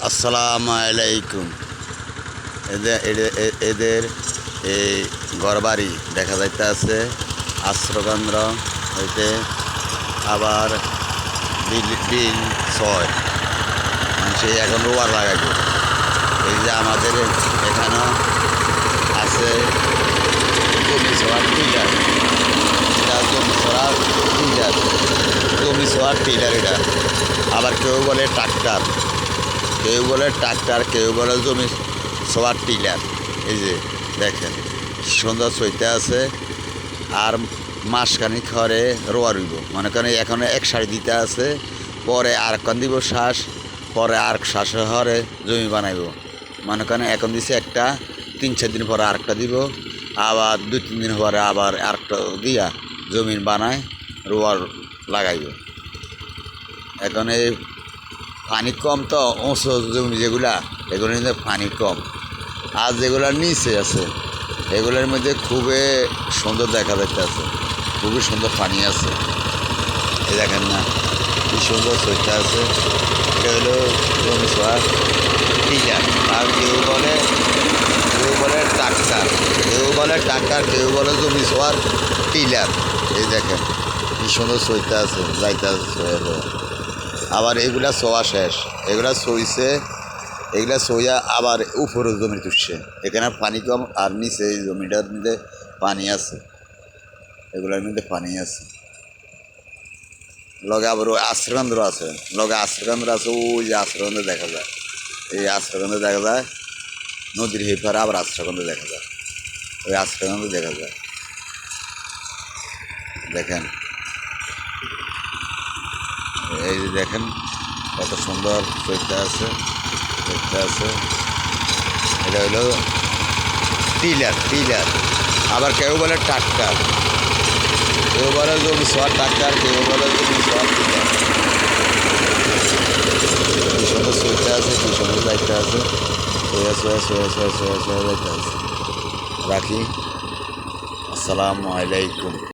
আসসালামু আলাইকুম। এদের এই ঘরবাড়ি দেখা যাইতে আছে আশ্রয়কেন্দ্র হইতে আবার বিল বিল ছয় সে এখন রোয়ার লাগাইব। এই যে আমাদের এখানেও আছে জমি ছোঁয়ার টিলার, এটা জমি ছোঁয়ার টিলার, জমি ছোঁয়ার টিলার এটা। আবার কেউ বলে ট্রাক্টর, কেউ বলে ট্রাক্টর, কেউ বলে জমি ছোঁয়ার টিলার। এই যে দেখেন সুন্দর চইতে আছে। আর মাসখানিক ঘরে রোয়া রইব, মনে করেন এখন এক সারি দিতে আছে, পরে আর একখান দিব শ্বাস, পরে আর শ্বাস হরে জমি বানাইব। মনে করেন এখন দিছে একটা, 3-4 দিন পরে আরেকটা দিব, আবার 2-3 দিন পরে আবার আরেকটা দিয়া জমিন বানায় রোয়ার লাগাইব। এখন এই পানি কম তো উঁচু জমি যেগুলা, এগুলোর মধ্যে পানি কম। আর যেগুলো নিচে আছে এগুলোর মধ্যে খুবই সুন্দর দেখা যাচ্ছে আছে, খুবই সুন্দর পানি আছে। এই দেখেন না কি সুন্দর চইটা আছে। এটা হলো জমি ছোঁয়ার টিলার। আর কেউ বলে ট্রাক্টর, কেউ বলে ট্রাক্টর, কেউ বলে জমি ছোঁয়ার টিলার। এই দেখেন কি সুন্দর চইটা আছে, যাইতে আছে। আবার এগুলা ছোঁয়া শেষ, এগুলা চইছে, এগুলা চইয়া আবার উপরে জমি তুলছে। এখানে পানি কম, আর নিচে এই জমিটার মধ্যে পানি আছে, এগুলোর মধ্যে পানি আছে। লগে আবার ওই আশ্রয়কেন্দ্র আছে, লগে আশ্রয়কেন্দ্র আছে, ওই যে আশ্রয়কেন্দ্র দেখা যায়, এই আশ্রয়কেন্দ্র দেখা যায়। নদীর হেপারে আবার আশ্রয়কেন্দ্র দেখা যায়, ওই আশ্রয়কেন্দ্র দেখা যায়। দেখেন এই যে দেখেন কত সুন্দর চইতে আছে, দেখতে আছে। এটা হলো টিলার, টিলার। আবার কেউ বলে ট্রাক্টর, কেউ বলে জমি ছোঁয়ার ট্রাক্টর, কেউ বলে জমি ছোঁয়ার টিলার। কি সুন্দর চইতে আছে, কি সুন্দর যাইতে আছে, সোয়া সোয়া সোয়া সোয়া সোয়া সোয়া যাইতে আছে। রাখি। আসসালামু আলাইকুম।